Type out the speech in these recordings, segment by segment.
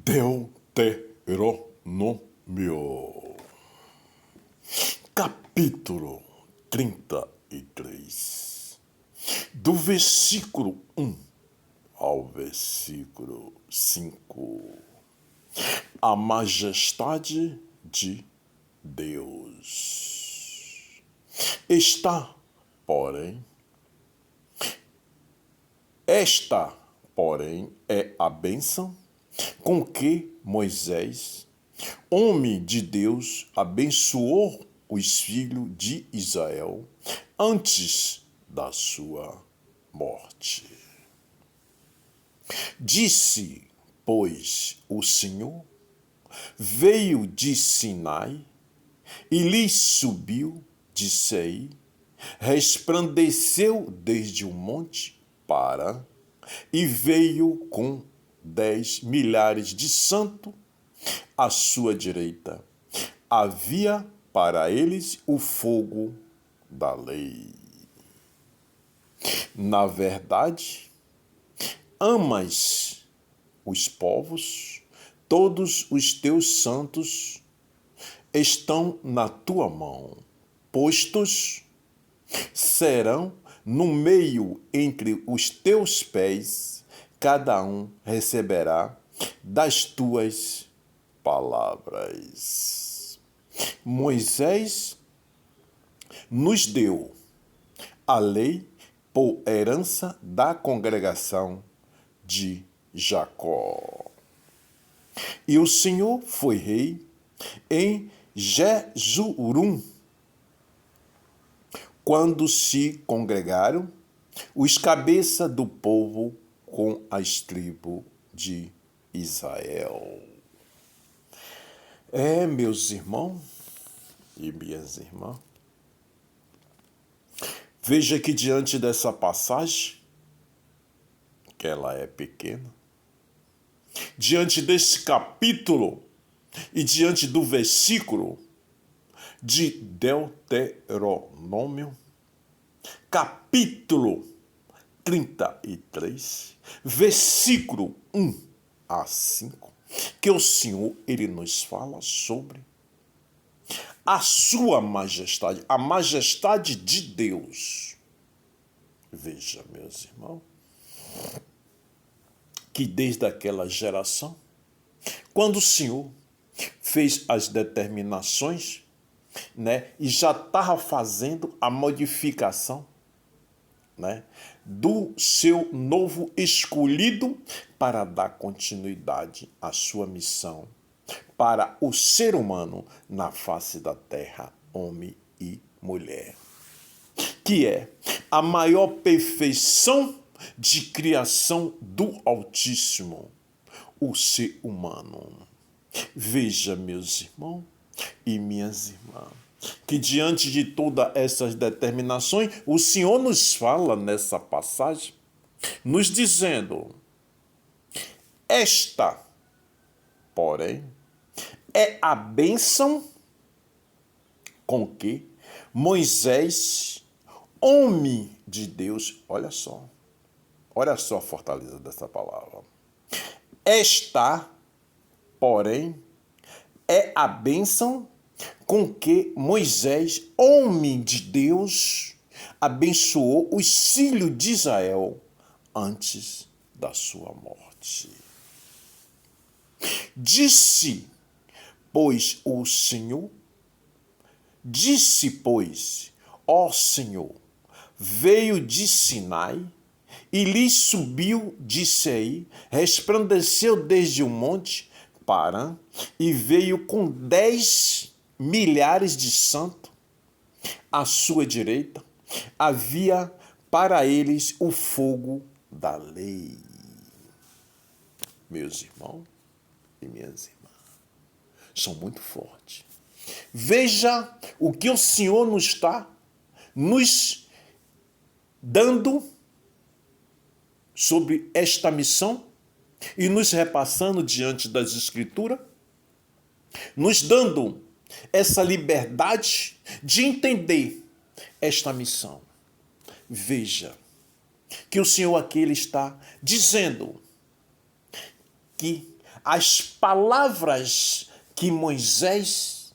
Deuteronômio, capítulo 33, do versículo 1 ao versículo 5. A majestade de Deus. Esta, porém, é a bênção com que Moisés, homem de Deus, abençoou os filhos de Israel antes da sua morte. Disse, pois, o Senhor, veio de Sinai e lhes subiu de Seir, resplandeceu desde o monte Parã e veio com 10 milhares de santos à sua direita. Havia para eles o fogo da lei. Na verdade, amas os povos, todos os teus santos estão na tua mão, postos serão no meio entre os teus pés, cada um receberá das tuas palavras. Moisés nos deu a lei por herança da congregação de Jacó. E o Senhor foi rei em Jesurum, quando se congregaram os cabeças do povo com as tribos de Israel. Meus irmãos e minhas irmãs, veja que diante dessa passagem, que ela é pequena, diante desse capítulo e diante do versículo de Deuteronômio, capítulo 33, versículo 1 a 5, que o Senhor, ele nos fala sobre a sua majestade, a majestade de Deus. Veja, meus irmãos, que desde aquela geração, quando o Senhor fez as determinações, e já estava fazendo a modificação, do seu novo escolhido para dar continuidade à sua missão para o ser humano na face da terra, homem e mulher, que é a maior perfeição de criação do Altíssimo, o ser humano. Veja, meus irmãos e minhas irmãs, que diante de todas essas determinações, o Senhor nos fala nessa passagem, nos dizendo: esta, porém, é a bênção com que Moisés, homem de Deus, olha só a fortaleza dessa palavra. Esta, porém, é a bênção com que Moisés, homem de Deus, abençoou os filhos de Israel antes da sua morte. Disse, pois, ó Senhor, veio de Sinai e lhe subiu de Seir, resplandeceu desde o monte Parã e veio com 10 milhares de santos à sua direita. Havia para eles o fogo da lei. Meus irmãos e minhas irmãs, são muito fortes. Veja o que o Senhor nos está nos dando sobre esta missão e nos repassando diante das Escrituras, nos dando essa liberdade de entender esta missão. Veja que o Senhor aqui ele está dizendo que as palavras que Moisés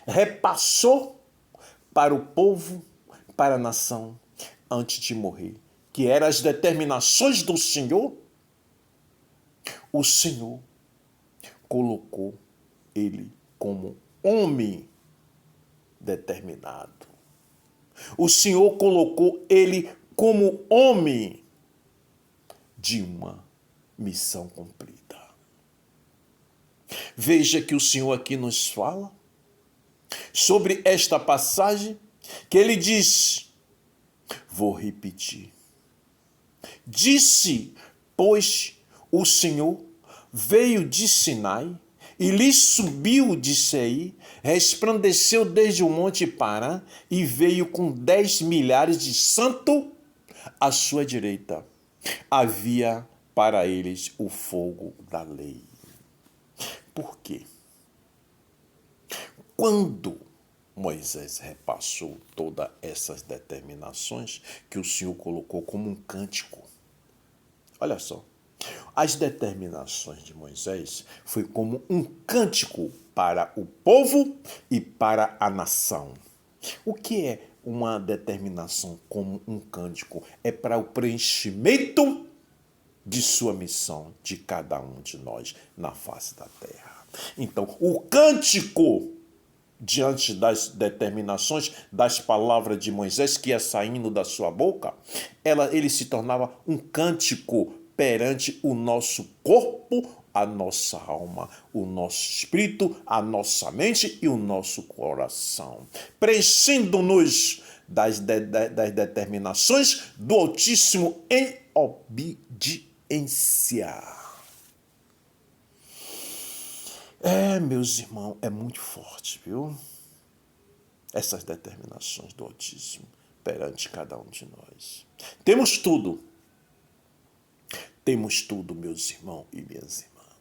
repassou para o povo, para a nação, antes de morrer, que eram as determinações do Senhor, o Senhor colocou ele como homem determinado. O Senhor colocou ele como homem de uma missão cumprida. Veja que o Senhor aqui nos fala sobre esta passagem, que ele diz, vou repetir. Disse, pois, o Senhor, veio de Sinai, e lhe subiu de Seir, resplandeceu desde o monte Parã, e veio com 10 milhares de santos à sua direita. Havia para eles o fogo da lei. Por quê? Quando Moisés repassou todas essas determinações que o Senhor colocou como um cântico, olha só, as determinações de Moisés foi como um cântico para o povo e para a nação. O que é uma determinação como um cântico? É para o preenchimento de sua missão de cada um de nós na face da terra. Então, o cântico diante das determinações, das palavras de Moisés que ia saindo da sua boca, ele se tornava um cântico perante o nosso corpo, a nossa alma, o nosso espírito, a nossa mente e o nosso coração, preenchendo-nos das determinações do Altíssimo em obediência. Meus irmãos, é muito forte, viu? Essas determinações do Altíssimo perante cada um de nós. Temos tudo. Temos tudo, meus irmãos e minhas irmãs.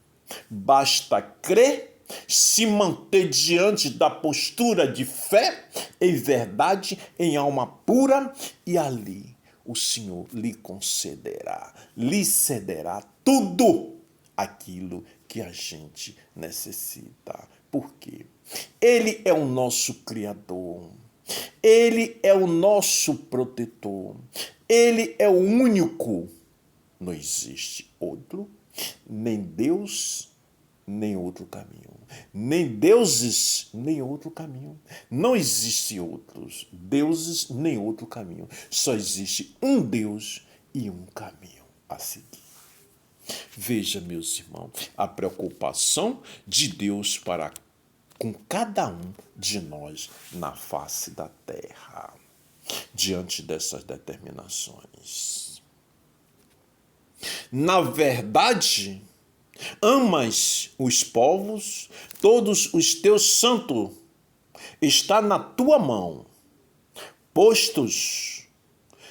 Basta crer, se manter diante da postura de fé, em verdade, em alma pura, e ali o Senhor lhe concederá, lhe cederá tudo aquilo que a gente necessita. Por quê? Ele é o nosso Criador. Ele é o nosso protetor. Ele é o único. Não existe outro, nem Deus, nem outro caminho. Nem deuses, nem outro caminho. Não existe outros deuses, nem outro caminho. Só existe um Deus e um caminho a seguir. Veja, meus irmãos, a preocupação de Deus para com cada um de nós na face da terra, diante dessas determinações. Na verdade, amas os povos, todos os teus santos está na tua mão, postos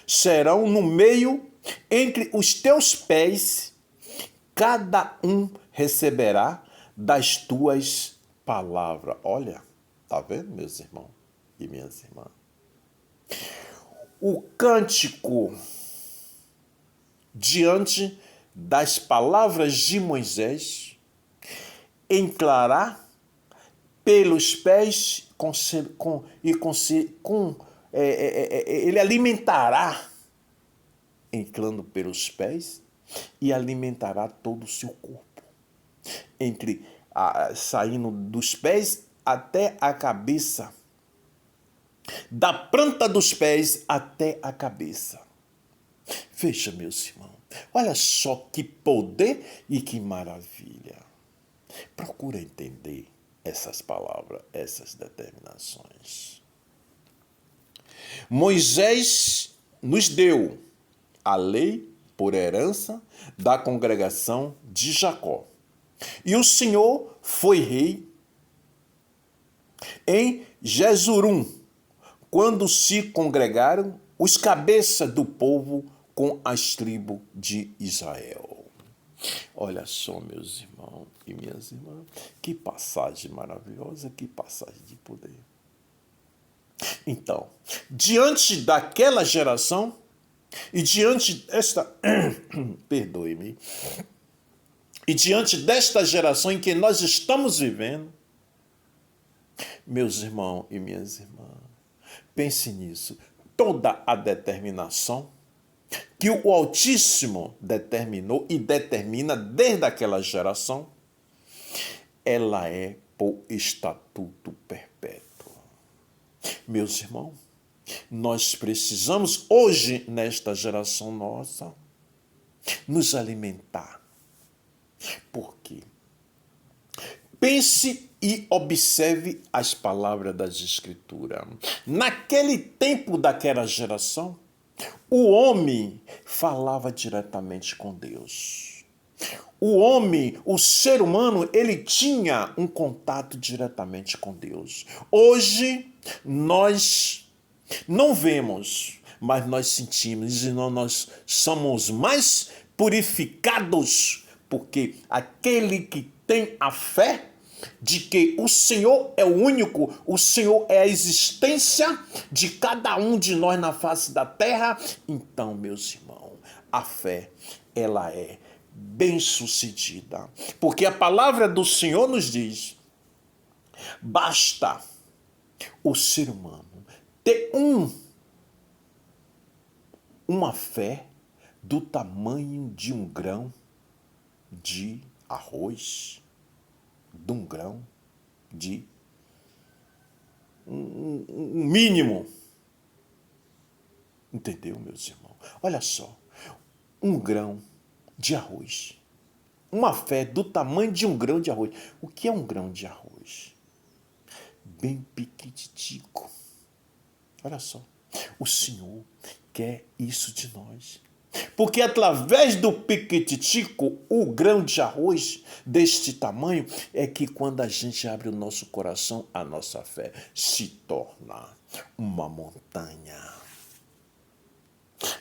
serão no meio entre os teus pés, cada um receberá das tuas palavras. Olha, tá vendo, meus irmãos e minhas irmãs? O cântico diante das palavras de Moisés entrará pelos pés ele alimentará, entrando pelos pés, e alimentará todo o seu corpo, saindo dos pés até a cabeça, da planta dos pés até a cabeça. Veja, meus irmãos, olha só que poder e que maravilha. Procura entender essas palavras, essas determinações. Moisés nos deu a lei por herança da congregação de Jacó. E o Senhor foi rei em Jesurum, quando se congregaram os cabeças do povo com as tribos de Israel. Olha só, meus irmãos e minhas irmãs, que passagem maravilhosa, que passagem de poder. Então, diante daquela geração e diante desta, perdoe-me, E diante desta geração em que nós estamos vivendo, meus irmãos e minhas irmãs, pense nisso. Toda a determinação que o Altíssimo determinou e determina desde aquela geração, ela é por estatuto perpétuo. Meus irmãos, nós precisamos hoje, nesta geração nossa, nos alimentar. Por quê? Pense e observe as palavras das Escrituras. Naquele tempo daquela geração, o homem falava diretamente com Deus. O homem, o ser humano, ele tinha um contato diretamente com Deus. Hoje, nós não vemos, mas nós sentimos, e nós somos mais purificados, porque aquele que tem a fé de que o Senhor é o único, o Senhor é a existência de cada um de nós na face da terra. Então, meus irmãos, a fé, ela é bem-sucedida. Porque a palavra do Senhor nos diz, basta o ser humano ter uma fé do tamanho de um grão de arroz, de um grão de um mínimo. Entendeu, meus irmãos? Olha só, um grão de arroz. Uma fé do tamanho de um grão de arroz. O que é um grão de arroz? Bem pequititico. Olha só, o Senhor quer isso de nós. Porque através do piquititico, o grão de arroz deste tamanho, é que quando a gente abre o nosso coração, a nossa fé se torna uma montanha.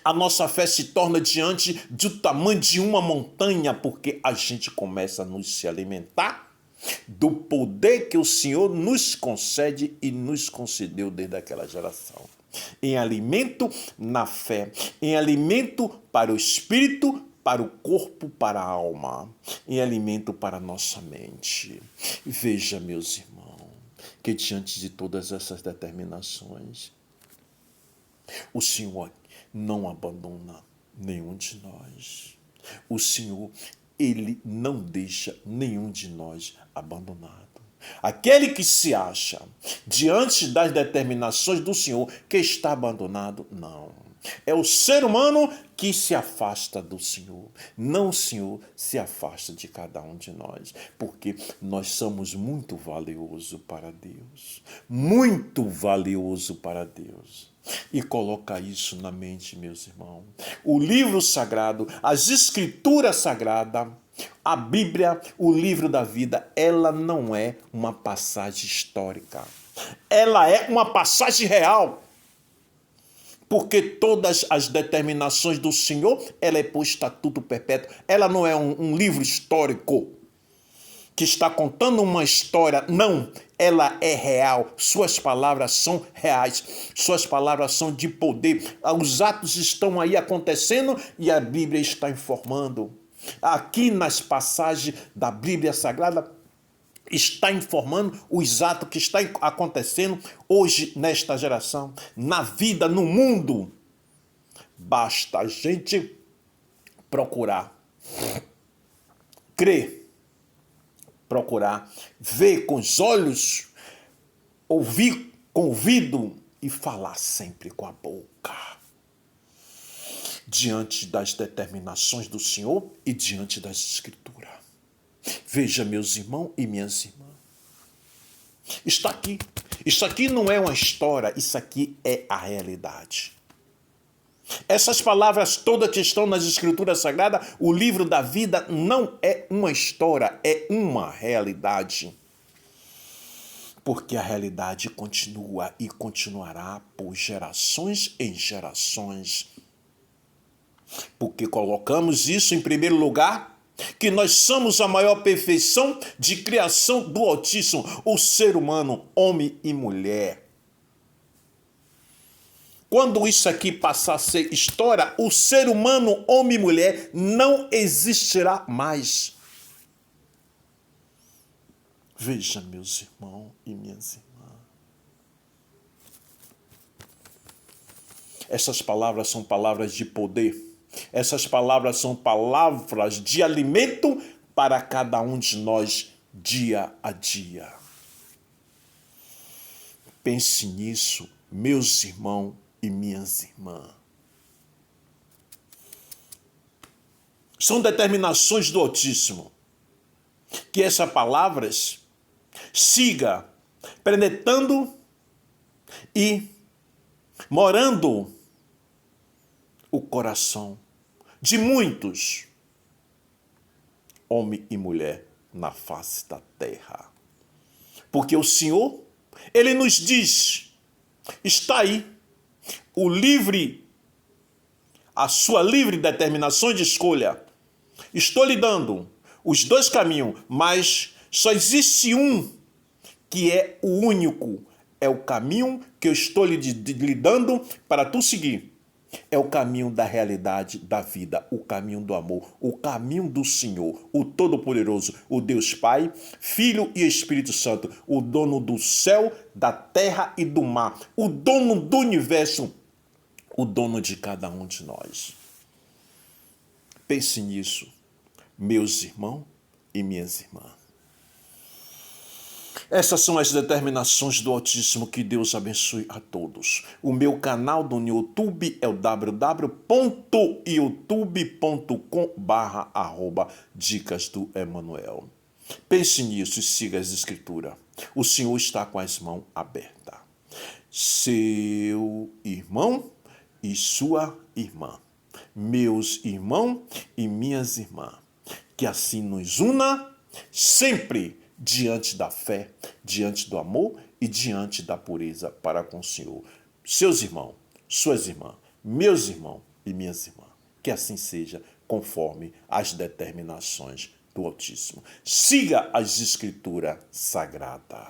A nossa fé se torna diante do tamanho de uma montanha, porque a gente começa a nos se alimentar do poder que o Senhor nos concede e nos concedeu desde aquela geração. Em alimento na fé, em alimento para o espírito, para o corpo, para a alma, em alimento para a nossa mente. Veja, meus irmãos, que diante de todas essas determinações, o Senhor não abandona nenhum de nós. O Senhor, Ele não deixa nenhum de nós abandonado. Aquele que se acha diante das determinações do Senhor que está abandonado, não. É o ser humano que se afasta do Senhor. Não o Senhor se afasta de cada um de nós. Porque nós somos muito valiosos para Deus. Muito valioso para Deus. E coloca isso na mente, meus irmãos. O livro sagrado, as escrituras sagradas, a Bíblia, o livro da vida, ela não é uma passagem histórica. Ela é uma passagem real. Porque todas as determinações do Senhor, ela é por estatuto perpétuo. Ela não é um livro histórico que está contando uma história. Não, ela é real. Suas palavras são reais. Suas palavras são de poder. Os atos estão aí acontecendo e a Bíblia está informando. Aqui nas passagens da Bíblia Sagrada está informando os atos que está acontecendo hoje nesta geração, na vida, no mundo. Basta a gente procurar, crer, procurar, ver com os olhos, ouvir com o ouvido e falar sempre com a boca. Diante das determinações do Senhor e diante das Escrituras. Veja, meus irmãos e minhas irmãs. Está aqui. Isso aqui não é uma história, isso aqui é a realidade. Essas palavras todas que estão nas Escrituras Sagradas, o livro da vida não é uma história, é uma realidade. Porque a realidade continua e continuará por gerações em gerações. Porque colocamos isso em primeiro lugar, que nós somos a maior perfeição de criação do Altíssimo, o ser humano, homem e mulher. Quando isso aqui passar a ser história, o ser humano, homem e mulher, não existirá mais. Veja, meus irmãos e minhas irmãs. Essas palavras são palavras de poder. Essas palavras são palavras de alimento para cada um de nós dia a dia. Pense nisso, meus irmãos e minhas irmãs. São determinações do Altíssimo. Que essas palavras siga penetrando e morando o coração de muitos, homem e mulher, na face da terra. Porque o Senhor, Ele nos diz, está aí, a sua livre determinação de escolha. Estou lhe dando os dois caminhos, mas só existe um que é o único. É o caminho que eu estou lhe dando para tu seguir. É o caminho da realidade da vida, o caminho do amor, o caminho do Senhor, o Todo-Poderoso, o Deus Pai, Filho e Espírito Santo, o dono do céu, da terra e do mar, o dono do universo, o dono de cada um de nós. Pense nisso, meus irmãos e minhas irmãs. Essas são as determinações do Altíssimo. Que Deus abençoe a todos. O meu canal do YouTube é o www.youtube.com/dicas do Emanuel. Pense nisso e siga as escrituras. O Senhor está com as mãos abertas. Seu irmão e sua irmã. Meus irmãos e minhas irmãs. Que assim nos una sempre diante da fé, diante do amor e diante da pureza para com o Senhor. Seus irmãos, suas irmãs, meus irmãos e minhas irmãs. Que assim seja, conforme as determinações do Altíssimo. Siga as Escrituras Sagradas.